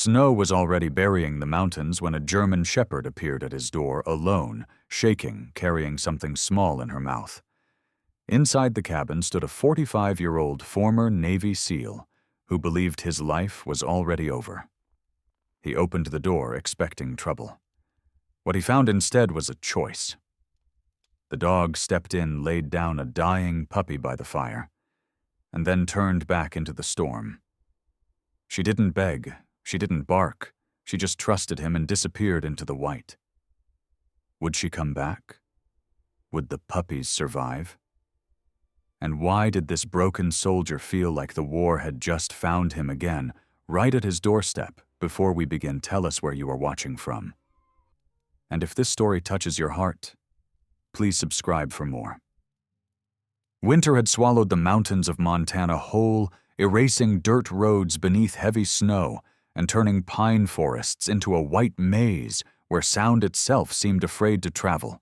Snow was already burying the mountains when a German shepherd appeared at his door, alone, shaking, carrying something small in her mouth. Inside the cabin stood a 45-year-old former Navy SEAL who believed his life was already over. He opened the door, expecting trouble. What he found instead was a choice. The dog stepped in, laid down a dying puppy by the fire, and then turned back into the storm. She didn't beg, she didn't bark, she just trusted him and disappeared into the white. Would she come back? Would the puppies survive? And why did this broken soldier feel like the war had just found him again, right at his doorstep? Before we begin, tell us where you are watching from. And if this story touches your heart, please subscribe for more. Winter had swallowed the mountains of Montana whole, erasing dirt roads beneath heavy snow and turning pine forests into a white maze where sound itself seemed afraid to travel.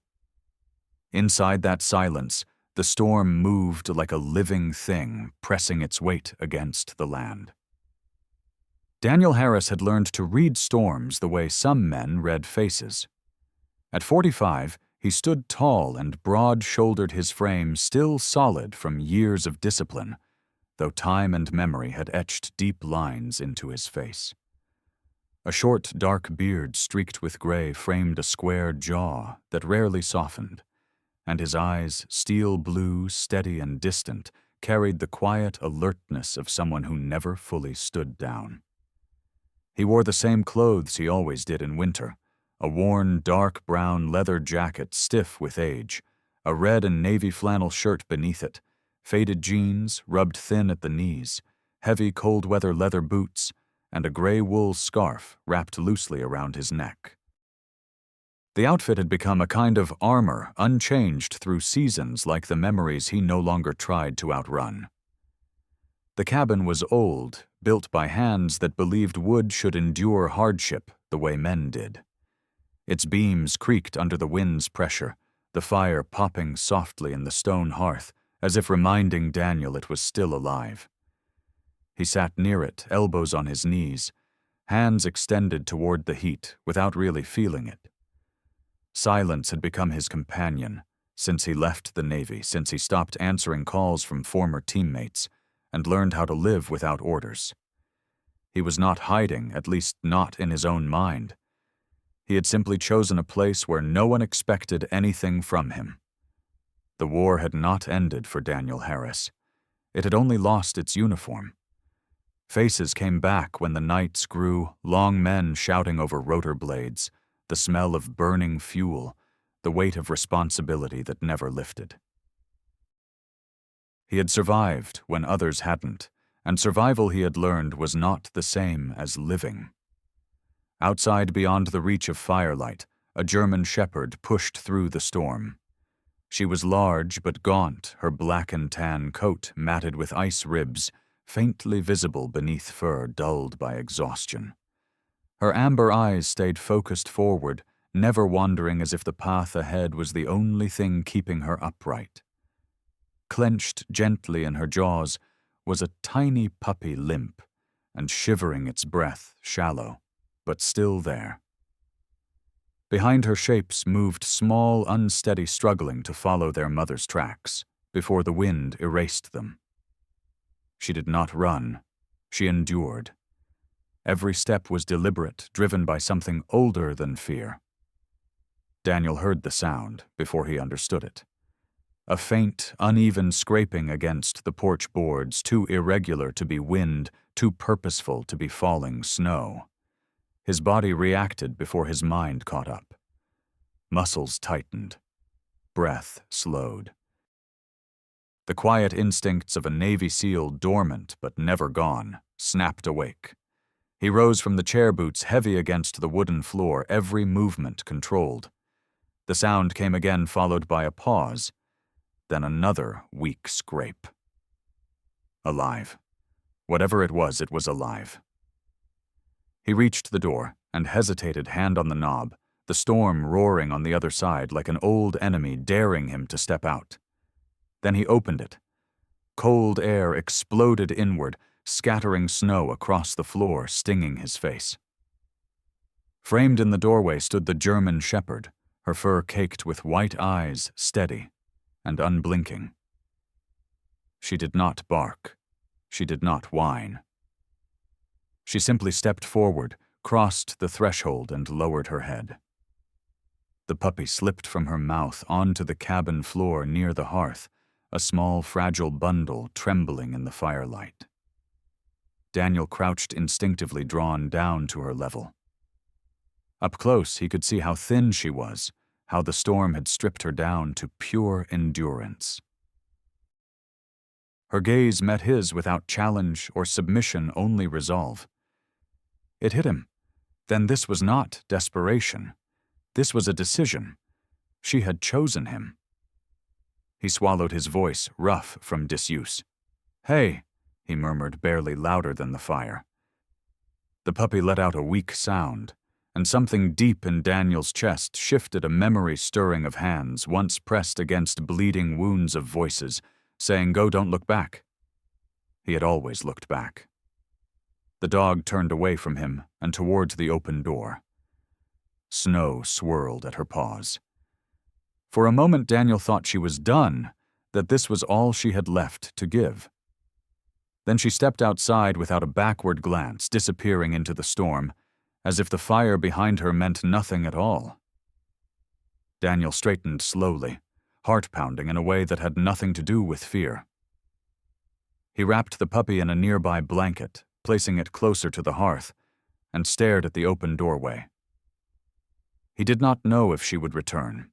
Inside that silence, the storm moved like a living thing, pressing its weight against the land. Daniel Harris had learned to read storms the way some men read faces. At 45, he stood tall and broad-shouldered, his frame still solid from years of discipline, though time and memory had etched deep lines into his face. A short, dark beard streaked with gray framed a square jaw that rarely softened, and his eyes, steel blue, steady and distant, carried the quiet alertness of someone who never fully stood down. He wore the same clothes he always did in winter, a worn, dark brown leather jacket stiff with age, a red and navy flannel shirt beneath it, faded jeans rubbed thin at the knees, heavy cold-weather leather boots, and a gray wool scarf wrapped loosely around his neck. The outfit had become a kind of armor, unchanged through seasons like the memories he no longer tried to outrun. The cabin was old, built by hands that believed wood should endure hardship the way men did. Its beams creaked under the wind's pressure, the fire popping softly in the stone hearth, as if reminding Daniel it was still alive. He sat near it, elbows on his knees, hands extended toward the heat without really feeling it. Silence had become his companion since he left the Navy, since he stopped answering calls from former teammates and learned how to live without orders. He was not hiding, at least not in his own mind. He had simply chosen a place where no one expected anything from him. The war had not ended for Daniel Harris. It had only lost its uniform. Faces came back when the nights grew, long men shouting over rotor blades, the smell of burning fuel, the weight of responsibility that never lifted. He had survived when others hadn't, and survival, he had learned, was not the same as living. Outside, beyond the reach of firelight, a German shepherd pushed through the storm. She was large but gaunt, her black and tan coat matted with ice ribs, faintly visible beneath fur dulled by exhaustion. Her amber eyes stayed focused forward, never wandering, as if the path ahead was the only thing keeping her upright. Clenched gently in her jaws was a tiny puppy limp, and shivering its breath, shallow, but still there. Behind her shapes moved small, unsteady, struggling to follow their mother's tracks, before the wind erased them. She did not run, she endured. Every step was deliberate, driven by something older than fear. Daniel heard the sound before he understood it. A faint, uneven scraping against the porch boards, too irregular to be wind, too purposeful to be falling snow. His body reacted before his mind caught up. Muscles tightened. Breath slowed. The quiet instincts of a Navy SEAL, dormant but never gone, snapped awake. He rose from the chair boots, heavy against the wooden floor, every movement controlled. The sound came again, followed by a pause, then another weak scrape. Alive. Whatever it was alive. He reached the door and hesitated, hand on the knob, the storm roaring on the other side like an old enemy daring him to step out. Then he opened it. Cold air exploded inward, scattering snow across the floor, stinging his face. Framed in the doorway stood the German shepherd, her fur caked with white eyes, steady and unblinking. She did not bark. She did not whine. She simply stepped forward, crossed the threshold, and lowered her head. The puppy slipped from her mouth onto the cabin floor near the hearth, a small, fragile bundle trembling in the firelight. Daniel crouched instinctively, drawn down to her level. Up close, he could see how thin she was, how the storm had stripped her down to pure endurance. Her gaze met his without challenge or submission, only resolve. It hit him. Then this was not desperation. This was a decision. She had chosen him. He swallowed his voice, rough from disuse. "Hey," he murmured, barely louder than the fire. The puppy let out a weak sound, and something deep in Daniel's chest shifted, a memory stirring of hands once pressed against bleeding wounds, of voices saying, "Go, don't look back." He had always looked back. The dog turned away from him and towards the open door. Snow swirled at her paws. For a moment Daniel thought she was done, that this was all she had left to give. Then she stepped outside without a backward glance, disappearing into the storm, as if the fire behind her meant nothing at all. Daniel straightened slowly, heart pounding in a way that had nothing to do with fear. He wrapped the puppy in a nearby blanket, placing it closer to the hearth, and stared at the open doorway. He did not know if she would return.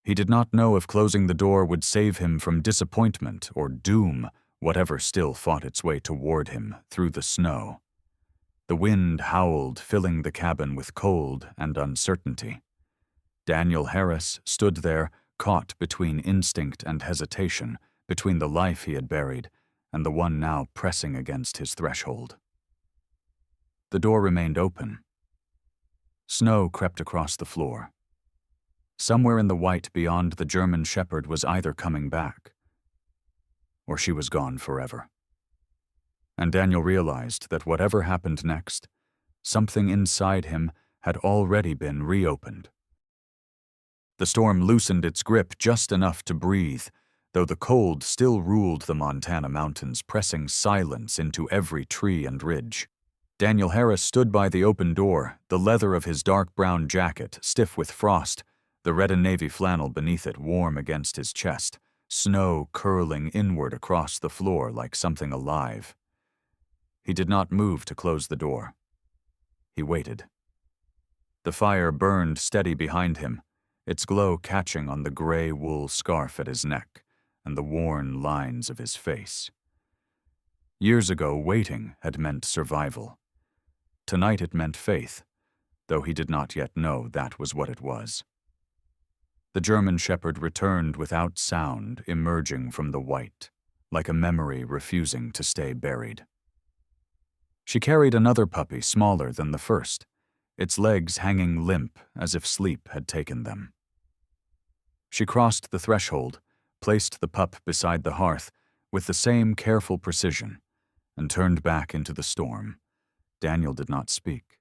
He did not know if closing the door would save him from disappointment or doom, whatever still fought its way toward him through the snow. The wind howled, filling the cabin with cold and uncertainty. Daniel Harris stood there, caught between instinct and hesitation, between the life he had buried and the one now pressing against his threshold. The door remained open. Snow crept across the floor. Somewhere in the white beyond the German shepherd was either coming back, or she was gone forever. And Daniel realized that whatever happened next, something inside him had already been reopened. The storm loosened its grip just enough to breathe, though the cold still ruled the Montana mountains, pressing silence into every tree and ridge. Daniel Harris stood by the open door, the leather of his dark brown jacket stiff with frost, the red and navy flannel beneath it warm against his chest, snow curling inward across the floor like something alive. He did not move to close the door. He waited. The fire burned steady behind him, its glow catching on the gray wool scarf at his neck and the worn lines of his face. Years ago, waiting had meant survival. Tonight it meant faith, though he did not yet know that was what it was. The German shepherd returned without sound, emerging from the white, like a memory refusing to stay buried. She carried another puppy smaller than the first, its legs hanging limp as if sleep had taken them. She crossed the threshold, placed the pup beside the hearth with the same careful precision, and turned back into the storm. Daniel did not speak,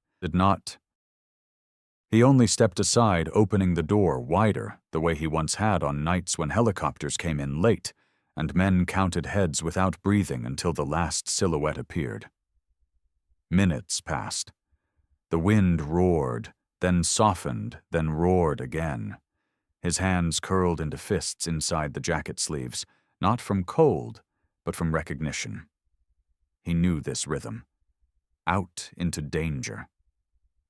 He only stepped aside, opening the door wider, the way he once had on nights when helicopters came in late and men counted heads without breathing until the last silhouette appeared. Minutes passed. The wind roared, then softened, then roared again. His hands curled into fists inside the jacket sleeves, not from cold, but from recognition. He knew this rhythm. Out into danger.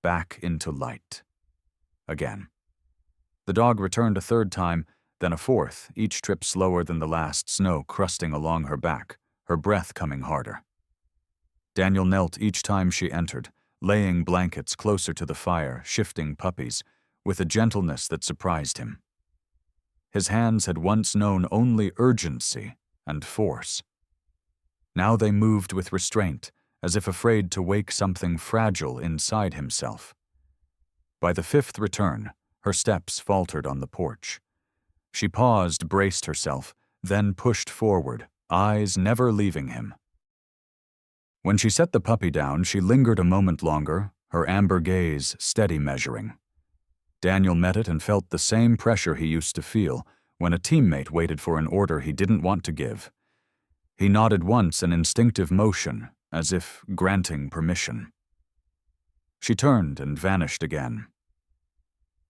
Back into light. Again. The dog returned a third time, then a fourth, each trip slower than the last, snow crusting along her back, her breath coming harder. Daniel knelt each time she entered, laying blankets closer to the fire, shifting puppies, with a gentleness that surprised him. His hands had once known only urgency and force. Now they moved with restraint, as if afraid to wake something fragile inside himself. By the fifth return, her steps faltered on the porch. She paused, braced herself, then pushed forward, eyes never leaving him. When she set the puppy down, she lingered a moment longer, her amber gaze steady measuring. Daniel met it and felt the same pressure he used to feel when a teammate waited for an order he didn't want to give. He nodded once, an instinctive motion, as if granting permission. She turned and vanished again.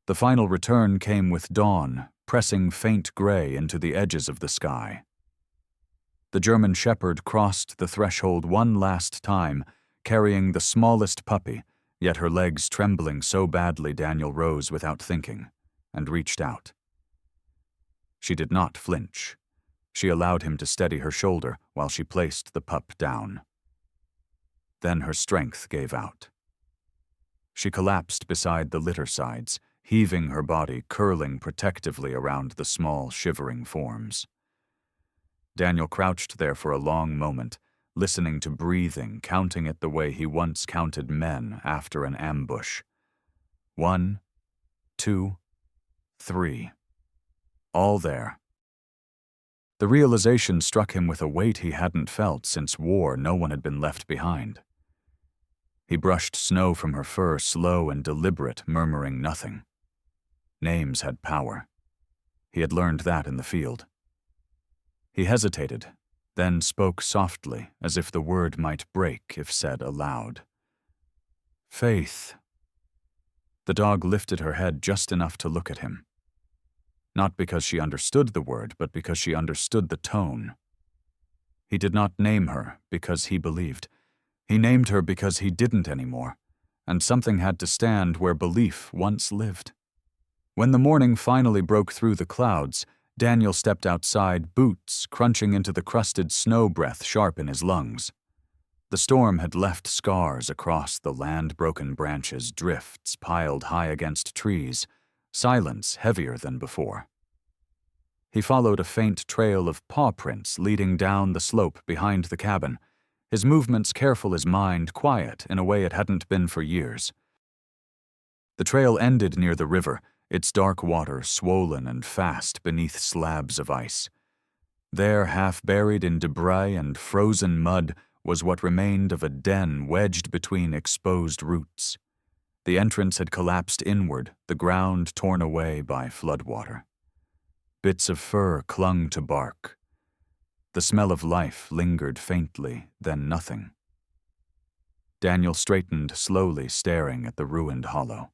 The final return came with dawn, pressing faint gray into the edges of the sky. The German shepherd crossed the threshold one last time, carrying the smallest puppy, yet her legs trembling so badly Daniel rose without thinking, and reached out. She did not flinch. She allowed him to steady her shoulder while she placed the pup down. Then her strength gave out. She collapsed beside the litter sides, heaving her body, curling protectively around the small, shivering forms. Daniel crouched there for a long moment, listening to breathing, counting it the way he once counted men after an ambush. 1, 2, 3. All there. The realization struck him with a weight he hadn't felt since war. No one had been left behind. He brushed snow from her fur, slow and deliberate, murmuring nothing. Names had power. He had learned that in the field. He hesitated, then spoke softly, as if the word might break if said aloud. Faith. The dog lifted her head just enough to look at him. Not because she understood the word, but because she understood the tone. He did not name her because he believed. He named her because he didn't anymore, and something had to stand where belief once lived. When the morning finally broke through the clouds, Daniel stepped outside, boots crunching into the crusted snow, breath sharp in his lungs. The storm had left scars across the land-broken branches, drifts piled high against trees, silence heavier than before. He followed a faint trail of paw prints leading down the slope behind the cabin, his movements careful, his mind quiet in a way it hadn't been for years. The trail ended near the river, its dark water swollen and fast beneath slabs of ice. There, half buried in debris and frozen mud, was what remained of a den wedged between exposed roots. The entrance had collapsed inward, the ground torn away by floodwater. Bits of fur clung to bark. The smell of life lingered faintly, then nothing. Daniel straightened slowly, staring at the ruined hollow.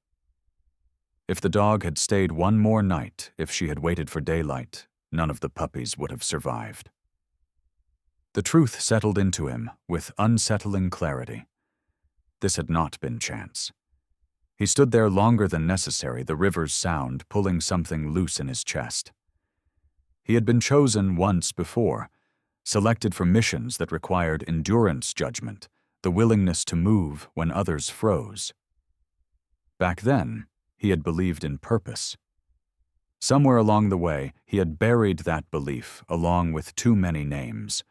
If the dog had stayed one more night, if she had waited for daylight, none of the puppies would have survived. The truth settled into him with unsettling clarity. This had not been chance. He stood there longer than necessary, the river's sound pulling something loose in his chest. He had been chosen once before, selected for missions that required endurance judgment, the willingness to move when others froze. Back then, he had believed in purpose. Somewhere along the way, he had buried that belief along with too many names.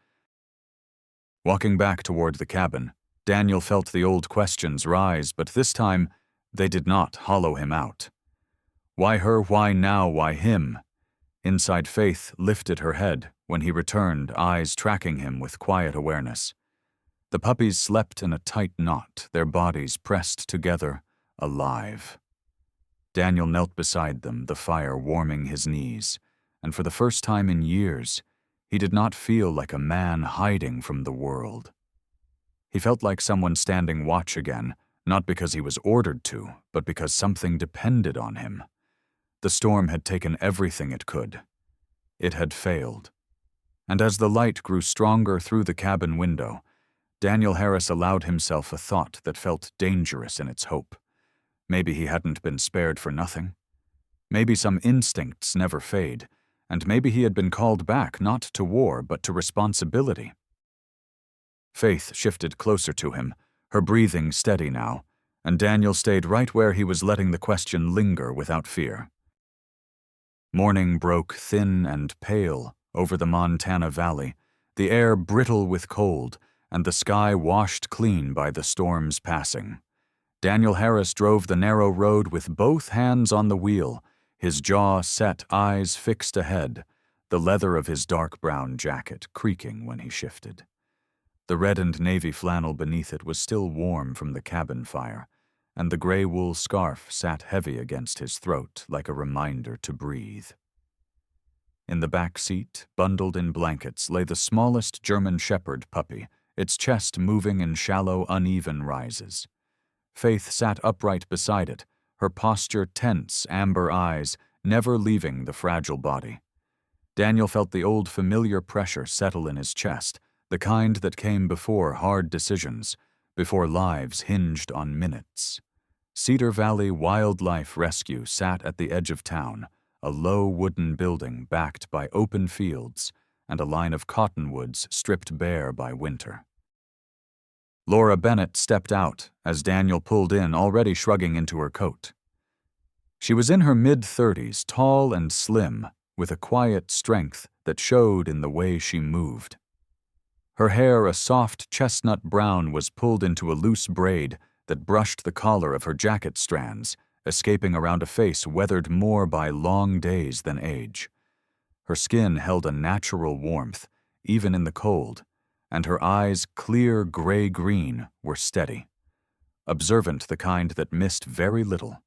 Walking back toward the cabin, Daniel felt the old questions rise, but this time, they did not hollow him out. Why her? Why now? Why him? Inside Faith lifted her head when he returned, eyes tracking him with quiet awareness. The puppies slept in a tight knot, their bodies pressed together, alive. Daniel knelt beside them, the fire warming his knees, and for the first time in years, he did not feel like a man hiding from the world. He felt like someone standing watch again, not because he was ordered to, but because something depended on him. The storm had taken everything it could. It had failed. And as the light grew stronger through the cabin window, Daniel Harris allowed himself a thought that felt dangerous in its hope. Maybe he hadn't been spared for nothing. Maybe some instincts never fade, and maybe he had been called back not to war but to responsibility. Faith shifted closer to him, her breathing steady now, and Daniel stayed right where he was, letting the question linger without fear. Morning broke thin and pale over the Montana Valley, the air brittle with cold, and the sky washed clean by the storm's passing. Daniel Harris drove the narrow road with both hands on the wheel, his jaw set, eyes fixed ahead, the leather of his dark brown jacket creaking when he shifted. The red and navy flannel beneath it was still warm from the cabin fire, and the gray wool scarf sat heavy against his throat like a reminder to breathe. In the back seat, bundled in blankets, lay the smallest German Shepherd puppy, its chest moving in shallow, uneven rises. Faith sat upright beside it, her posture tense, amber eyes never leaving the fragile body. Daniel felt the old familiar pressure settle in his chest, the kind that came before hard decisions, before lives hinged on minutes. Cedar Valley Wildlife Rescue sat at the edge of town, a low wooden building backed by open fields and a line of cottonwoods stripped bare by winter. Laura Bennett stepped out as Daniel pulled in, already shrugging into her coat. She was in her mid-30s, tall and slim, with a quiet strength that showed in the way she moved. Her hair, a soft chestnut brown, was pulled into a loose braid that brushed the collar of her jacket strands, escaping around a face weathered more by long days than age. Her skin held a natural warmth, even in the cold, and her eyes, clear gray-green, were steady, observant, the kind that missed very little.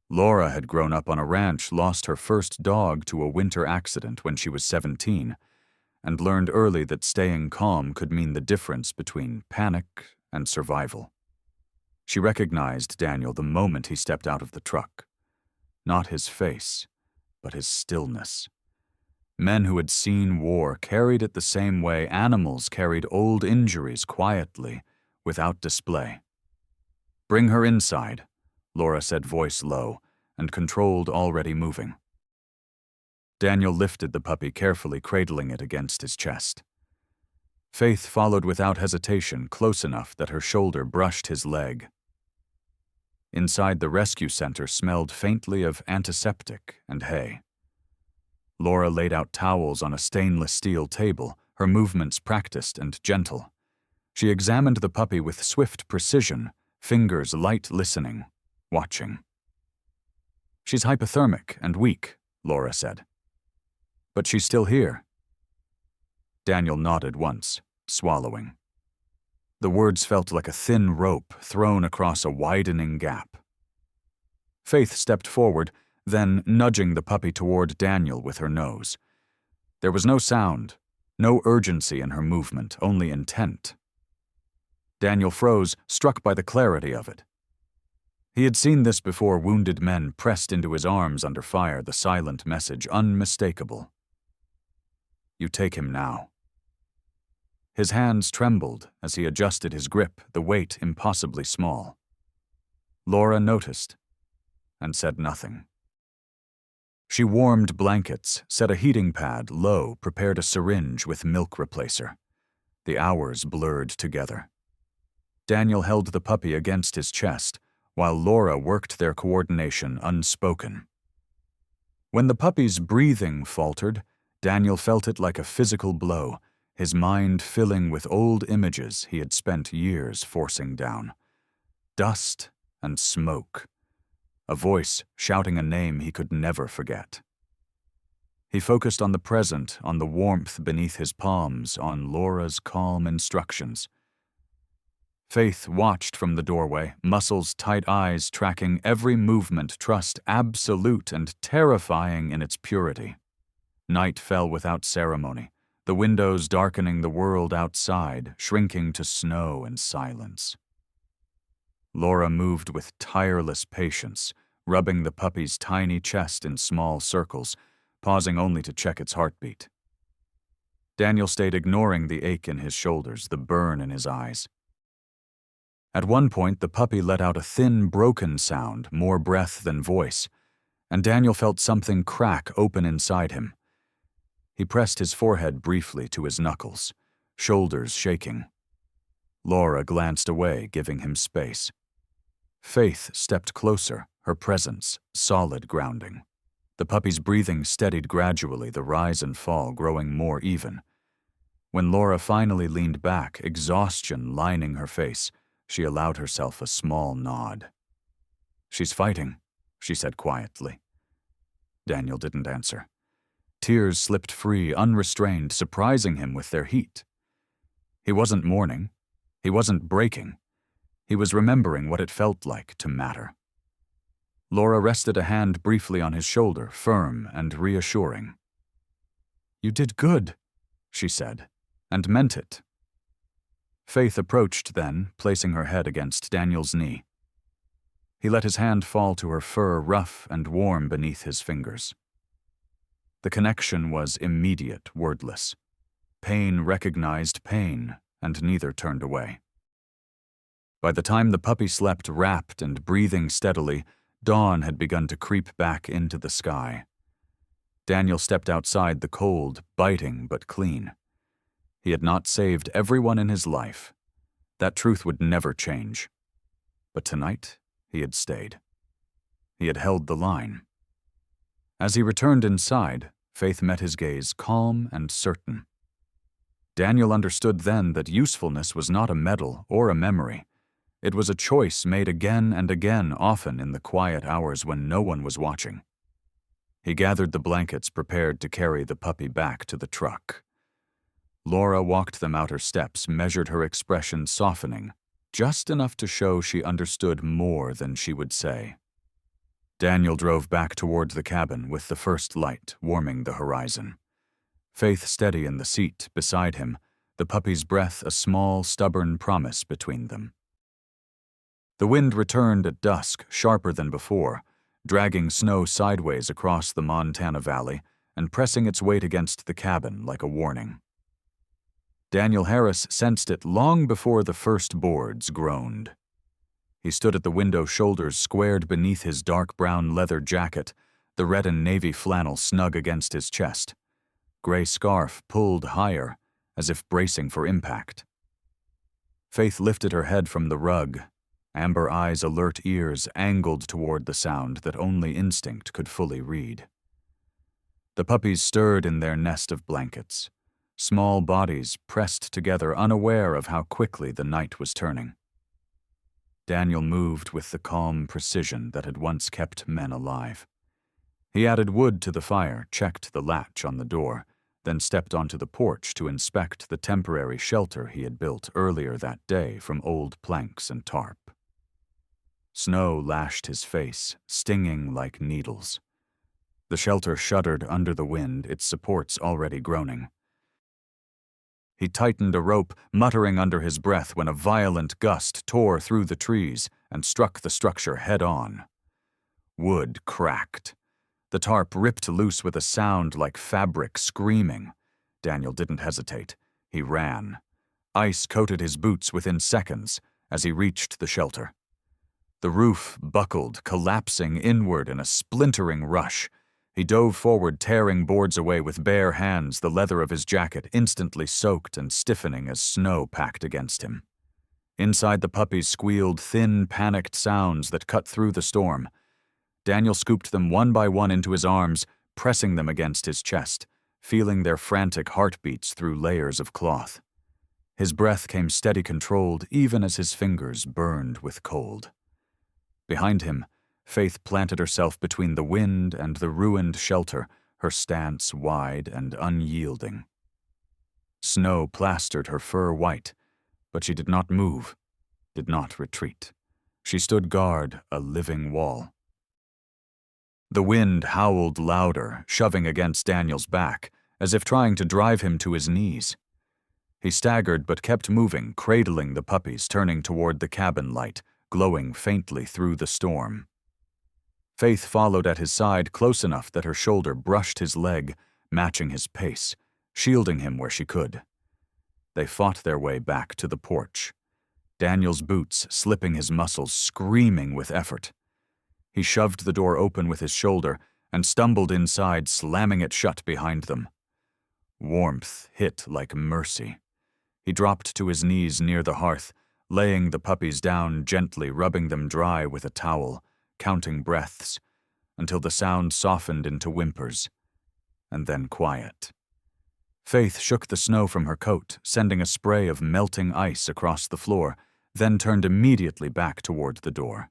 Laura had grown up on a ranch, lost her first dog to a winter accident when she was 17, and learned early that staying calm could mean the difference between panic and survival. She recognized Daniel the moment he stepped out of the truck. Not his face, but his stillness. Men who had seen war carried it the same way animals carried old injuries, quietly, without display. "Bring her inside," Laura said, voice low, and controlled already moving. Daniel lifted the puppy, carefully cradling it against his chest. Faith followed without hesitation, close enough that her shoulder brushed his leg. Inside, the rescue center smelled faintly of antiseptic and hay. Laura laid out towels on a stainless steel table, her movements practiced and gentle. She examined the puppy with swift precision, fingers light, listening, watching. "She's hypothermic and weak," Laura said. "But she's still here." Daniel nodded once, swallowing. The words felt like a thin rope thrown across a widening gap. Faith stepped forward, then nudging the puppy toward Daniel with her nose. There was no sound, no urgency in her movement, only intent. Daniel froze, struck by the clarity of it. He had seen this before, wounded men pressed into his arms under fire, the silent message unmistakable. "You take him now." His hands trembled as he adjusted his grip, the weight impossibly small. Laura noticed and said nothing. She warmed blankets, set a heating pad low, prepared a syringe with milk replacer. The hours blurred together. Daniel held the puppy against his chest, while Laura worked their coordination unspoken. When the puppy's breathing faltered, Daniel felt it like a physical blow, his mind filling with old images he had spent years forcing down. Dust and smoke. A voice shouting a name he could never forget. He focused on the present, on the warmth beneath his palms, on Laura's calm instructions. Faith watched from the doorway, muscles tight, eyes tracking every movement, trust absolute and terrifying in its purity. Night fell without ceremony, the windows darkening the world outside, shrinking to snow and silence. Laura moved with tireless patience, rubbing the puppy's tiny chest in small circles, pausing only to check its heartbeat. Daniel stayed, ignoring the ache in his shoulders, the burn in his eyes. At one point, the puppy let out a thin, broken sound, more breath than voice, and Daniel felt something crack open inside him. He pressed his forehead briefly to his knuckles, shoulders shaking. Laura glanced away, giving him space. Faith stepped closer, her presence solid grounding. The puppy's breathing steadied gradually, the rise and fall growing more even. When Laura finally leaned back, exhaustion lining her face, she allowed herself a small nod. "She's fighting," she said quietly. Daniel didn't answer. Tears slipped free, unrestrained, surprising him with their heat. He wasn't mourning. He wasn't breaking. He was remembering what it felt like to matter. Laura rested a hand briefly on his shoulder, firm and reassuring. "You did good," she said, and meant it. Faith approached then, placing her head against Daniel's knee. He let his hand fall to her fur, rough and warm beneath his fingers. The connection was immediate, wordless. Pain recognized pain, and neither turned away. By the time the puppy slept wrapped and breathing steadily, dawn had begun to creep back into the sky. Daniel stepped outside the cold, biting but clean. He had not saved everyone in his life. That truth would never change. But tonight, he had stayed. He had held the line. As he returned inside, Faith met his gaze, calm and certain. Daniel understood then that usefulness was not a medal or a memory. It was a choice made again and again, often in the quiet hours when no one was watching. He gathered the blankets, prepared to carry the puppy back to the truck. Laura walked them out her steps, measured her expression softening, just enough to show she understood more than she would say. Daniel drove back toward the cabin with the first light warming the horizon. Faith steady in the seat beside him, the puppy's breath a small, stubborn promise between them. The wind returned at dusk, sharper than before, dragging snow sideways across the Montana Valley and pressing its weight against the cabin like a warning. Daniel Harris sensed it long before the first boards groaned. He stood at the window, shoulders squared beneath his dark brown leather jacket, the red and navy flannel snug against his chest. Gray scarf pulled higher, as if bracing for impact. Faith lifted her head from the rug, amber eyes, alert ears angled toward the sound that only instinct could fully read. The puppies stirred in their nest of blankets, small bodies pressed together, unaware of how quickly the night was turning. Daniel moved with the calm precision that had once kept men alive. He added wood to the fire, checked the latch on the door, then stepped onto the porch to inspect the temporary shelter he had built earlier that day from old planks and tarp. Snow lashed his face, stinging like needles. The shelter shuddered under the wind, its supports already groaning. He tightened a rope, muttering under his breath when a violent gust tore through the trees and struck the structure head-on. Wood cracked. The tarp ripped loose with a sound like fabric screaming. Daniel didn't hesitate. He ran. Ice coated his boots within seconds as he reached the shelter. The roof buckled, collapsing inward in a splintering rush. He dove forward, tearing boards away with bare hands, the leather of his jacket instantly soaked and stiffening as snow packed against him. Inside, the puppies squealed thin, panicked sounds that cut through the storm. Daniel scooped them one by one into his arms, pressing them against his chest, feeling their frantic heartbeats through layers of cloth. His breath came steady, controlled, even as his fingers burned with cold. Behind him, Faith planted herself between the wind and the ruined shelter, her stance wide and unyielding. Snow plastered her fur white, but she did not move, did not retreat. She stood guard, a living wall. The wind howled louder, shoving against Daniel's back, as if trying to drive him to his knees. He staggered but kept moving, cradling the puppies, turning toward the cabin light, glowing faintly through the storm. Faith followed at his side, close enough that her shoulder brushed his leg, matching his pace, shielding him where she could. They fought their way back to the porch, Daniel's boots slipping his muscles, screaming with effort. He shoved the door open with his shoulder and stumbled inside, slamming it shut behind them. Warmth hit like mercy. He dropped to his knees near the hearth, laying the puppies down gently, rubbing them dry with a towel, counting breaths, until the sound softened into whimpers, and then quiet. Faith shook the snow from her coat, sending a spray of melting ice across the floor, then turned immediately back toward the door.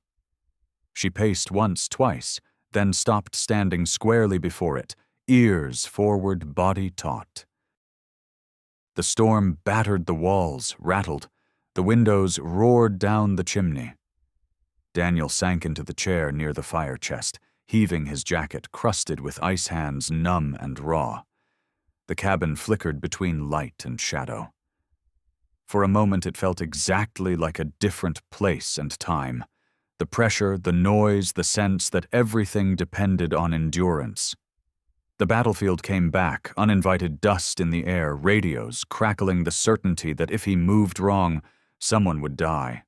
She paced once, twice, then stopped, standing squarely before it, ears forward, body taut. The storm battered the walls, rattled, The windows roared down the chimney. Daniel sank into the chair near the fire chest, heaving his jacket crusted with ice hands numb and raw. The cabin flickered between light and shadow. For a moment it felt exactly like a different place and time. The pressure, the noise, the sense that everything depended on endurance. The battlefield came back, uninvited dust in the air, radios crackling the certainty that if he moved wrong, someone would die.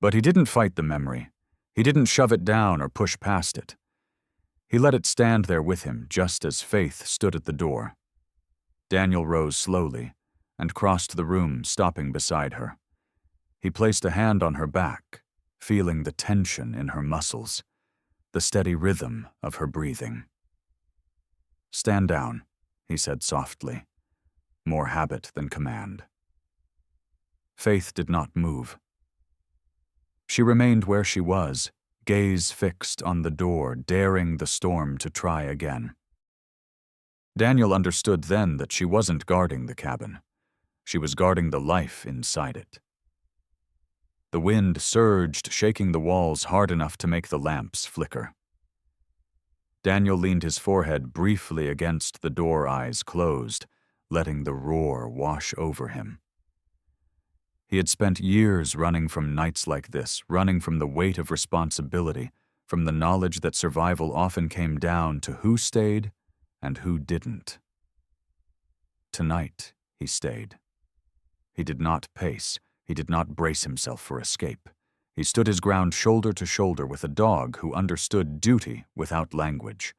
But he didn't fight the memory. He didn't shove it down or push past it. He let it stand there with him, just as Faith stood at the door. Daniel rose slowly and crossed the room, stopping beside her. He placed a hand on her back, feeling the tension in her muscles, the steady rhythm of her breathing. "Stand down," he said softly, more habit than command. Faith did not move. She remained where she was, gaze fixed on the door, daring the storm to try again. Daniel understood then that she wasn't guarding the cabin. She was guarding the life inside it. The wind surged, shaking the walls hard enough to make the lamps flicker. Daniel leaned his forehead briefly against the door, eyes closed, letting the roar wash over him. He had spent years running from nights like this, running from the weight of responsibility, from the knowledge that survival often came down to who stayed and who didn't. Tonight, he stayed. He did not pace. He did not brace himself for escape. He stood his ground shoulder to shoulder with a dog who understood duty without language.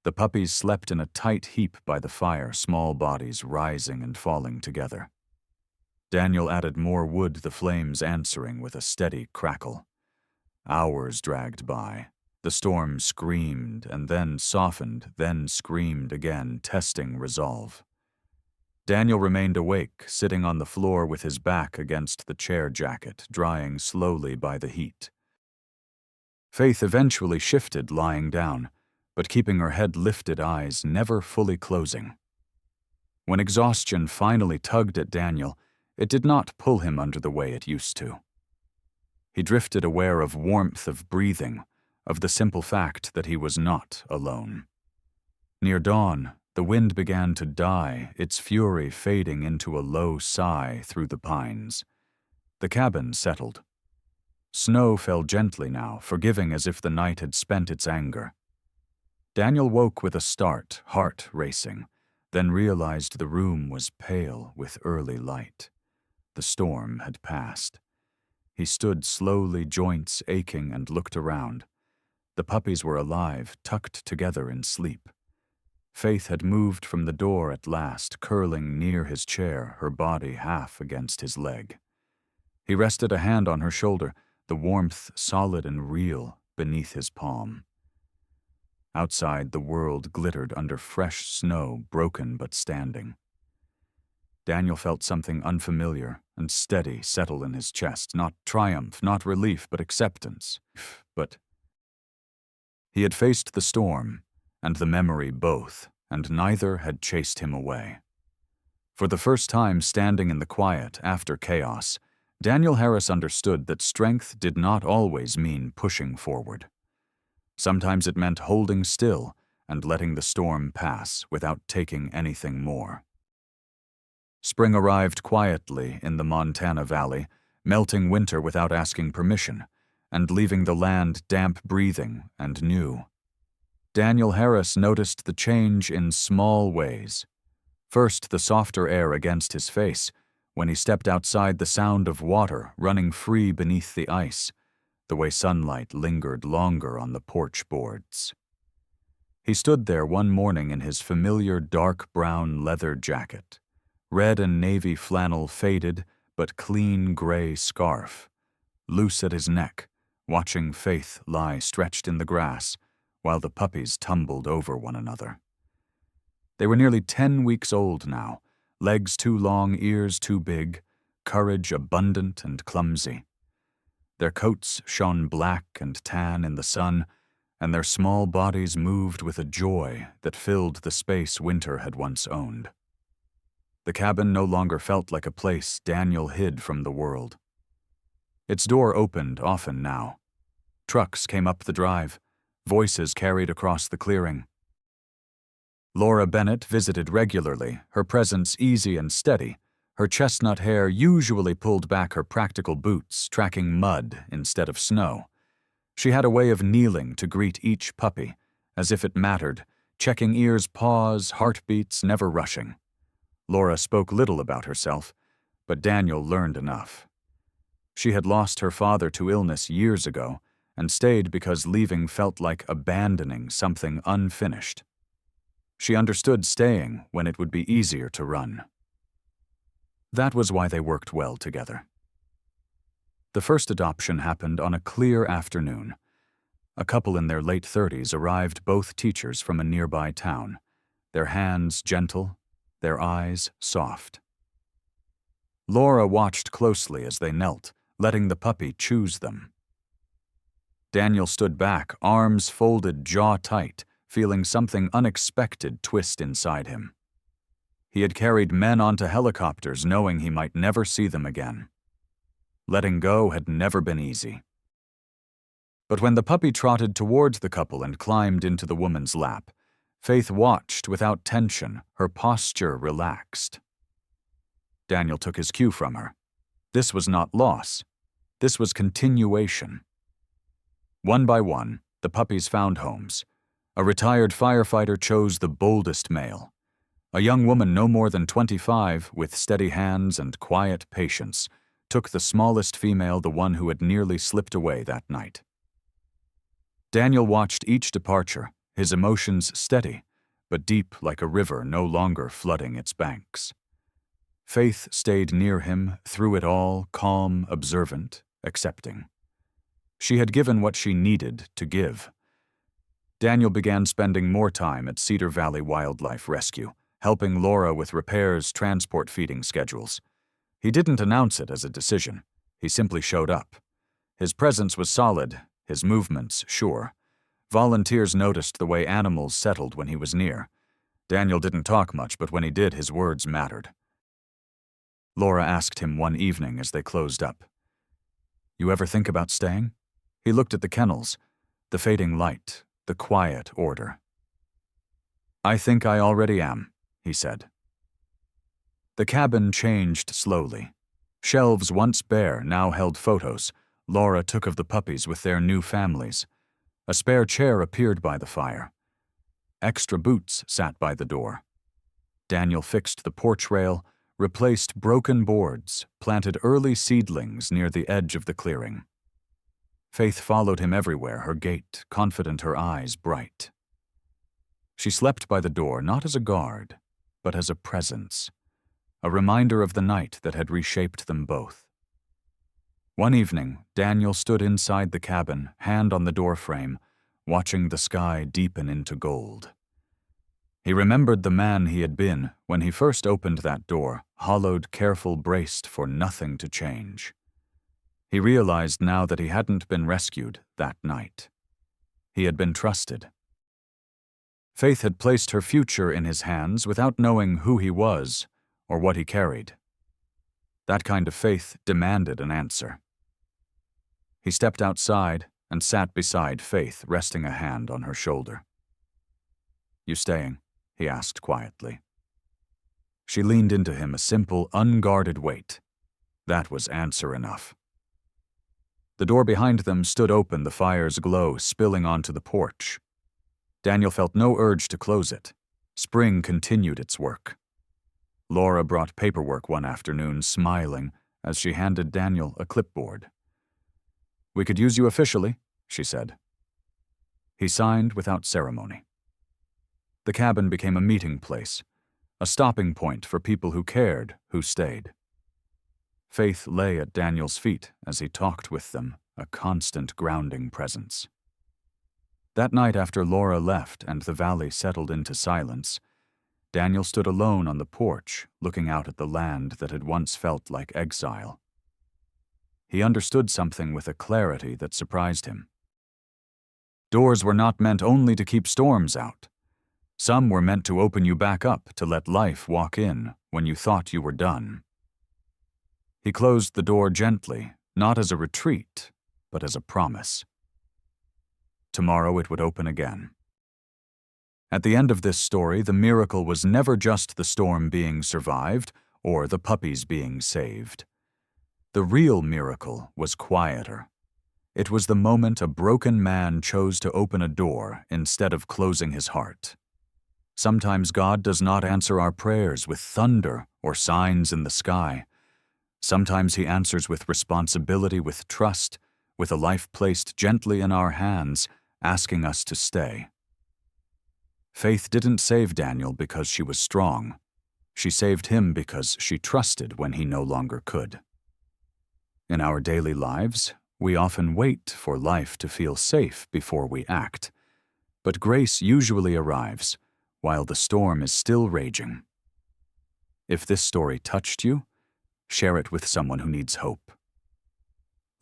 The puppies slept in a tight heap by the fire, small bodies rising and falling together. Daniel added more wood, the flames answering with a steady crackle. Hours dragged by. The storm screamed and then softened, then screamed again, testing resolve. Daniel remained awake, sitting on the floor with his back against the chair jacket, drying slowly by the heat. Faith eventually shifted, lying down, but keeping her head lifted, eyes never fully closing. When exhaustion finally tugged at Daniel, it did not pull him under the way it used to. He drifted aware of warmth of breathing, of the simple fact that he was not alone. Near dawn, the wind began to die, its fury fading into a low sigh through the pines. The cabin settled. Snow fell gently now, forgiving as if the night had spent its anger. Daniel woke with a start, heart racing, then realized the room was pale with early light. The storm had passed. He stood slowly, joints aching, and looked around. The puppies were alive, tucked together in sleep. Faith had moved from the door at last, curling near his chair, her body half against his leg. He rested a hand on her shoulder, the warmth solid and real beneath his palm. Outside, the world glittered under fresh snow, broken but standing. Daniel felt something unfamiliar and steady settle in his chest, not triumph, not relief, but acceptance. But he had faced the storm and the memory both, and neither had chased him away. For the first time standing in the quiet after chaos, Daniel Harris understood that strength did not always mean pushing forward. Sometimes it meant holding still and letting the storm pass without taking anything more. Spring arrived quietly in the Montana Valley, melting winter without asking permission, and leaving the land damp-breathing and new. Daniel Harris noticed the change in small ways. First, the softer air against his face. When he stepped outside, the sound of water running free beneath the ice, the way sunlight lingered longer on the porch boards. He stood there one morning in his familiar dark brown leather jacket, red and navy flannel faded but clean gray scarf, loose at his neck, watching Faith lie stretched in the grass while the puppies tumbled over one another. They were nearly 10 weeks old now, legs too long, ears too big, courage abundant and clumsy. Their coats shone black and tan in the sun, and their small bodies moved with a joy that filled the space winter had once owned. The cabin no longer felt like a place Daniel hid from the world. Its door opened often now. Trucks came up the drive. Voices carried across the clearing. Laura Bennett visited regularly, her presence easy and steady, her chestnut hair usually pulled back her practical boots, tracking mud instead of snow. She had a way of kneeling to greet each puppy, as if it mattered, checking ears' paws, heartbeats, never rushing. Laura spoke little about herself, but Daniel learned enough. She had lost her father to illness years ago and stayed because leaving felt like abandoning something unfinished. She understood staying when it would be easier to run. That was why they worked well together. The first adoption happened on a clear afternoon. A couple in their late 30s arrived, both teachers from a nearby town, their hands gentle, their eyes soft. Laura watched closely as they knelt, letting the puppy choose them. Daniel stood back, arms folded, jaw tight, feeling something unexpected twist inside him. He had carried men onto helicopters knowing he might never see them again. Letting go had never been easy. But when the puppy trotted towards the couple and climbed into the woman's lap, Faith watched without tension, her posture relaxed. Daniel took his cue from her. This was not loss. This was continuation. One by one, the puppies found homes. A retired firefighter chose the boldest male. A young woman no more than 25, with steady hands and quiet patience, took the smallest female, the one who had nearly slipped away that night. Daniel watched each departure, his emotions steady, but deep like a river no longer flooding its banks. Faith stayed near him through it all, calm, observant, accepting. She had given what she needed to give. Daniel began spending more time at Cedar Valley Wildlife Rescue, helping Laura with repairs, transport, feeding schedules. He didn't announce it as a decision. He simply showed up. His presence was solid, his movements sure. Volunteers noticed the way animals settled when he was near. Daniel didn't talk much, but when he did, his words mattered. Laura asked him one evening as they closed up, "You ever think about staying?" He looked at the kennels, the fading light, the quiet order. "I think I already am," he said. The cabin changed slowly. Shelves once bare now held photos Laura took of the puppies with their new families. A spare chair appeared by the fire. Extra boots sat by the door. Daniel fixed the porch rail, replaced broken boards, planted early seedlings near the edge of the clearing. Faith followed him everywhere, her gait confident, her eyes bright. She slept by the door not as a guard, but as a presence, a reminder of the night that had reshaped them both. One evening, Daniel stood inside the cabin, hand on the doorframe, watching the sky deepen into gold. He remembered the man he had been when he first opened that door, hollowed, careful, braced for nothing to change. He realized now that he hadn't been rescued that night. He had been trusted. Faith had placed her future in his hands without knowing who he was or what he carried. That kind of faith demanded an answer. He stepped outside and sat beside Faith, resting a hand on her shoulder. "You staying?" he asked quietly. She leaned into him, a simple, unguarded weight. That was answer enough. The door behind them stood open, the fire's glow spilling onto the porch. Daniel felt no urge to close it. Spring continued its work. Laura brought paperwork one afternoon, smiling as she handed Daniel a clipboard. "We could use you officially," she said. He signed without ceremony. The cabin became a meeting place, a stopping point for people who cared, who stayed. Faith lay at Daniel's feet as he talked with them, a constant grounding presence. That night after Laura left and the valley settled into silence, Daniel stood alone on the porch, looking out at the land that had once felt like exile. He understood something with a clarity that surprised him. Doors were not meant only to keep storms out. Some were meant to open you back up to let life walk in when you thought you were done. He closed the door gently, not as a retreat, but as a promise. Tomorrow it would open again. At the end of this story, the miracle was never just the storm being survived or the puppies being saved. The real miracle was quieter. It was the moment a broken man chose to open a door instead of closing his heart. Sometimes God does not answer our prayers with thunder or signs in the sky. Sometimes He answers with responsibility, with trust, with a life placed gently in our hands, asking us to stay. Faith didn't save Daniel because she was strong. She saved him because she trusted when he no longer could. In our daily lives, we often wait for life to feel safe before we act, but grace usually arrives while the storm is still raging. If this story touched you, share it with someone who needs hope.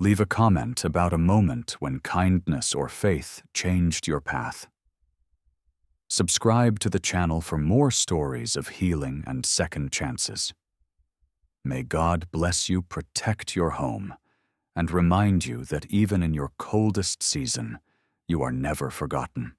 Leave a comment about a moment when kindness or faith changed your path. Subscribe to the channel for more stories of healing and second chances. May God bless you, protect your home, and remind you that even in your coldest season, you are never forgotten.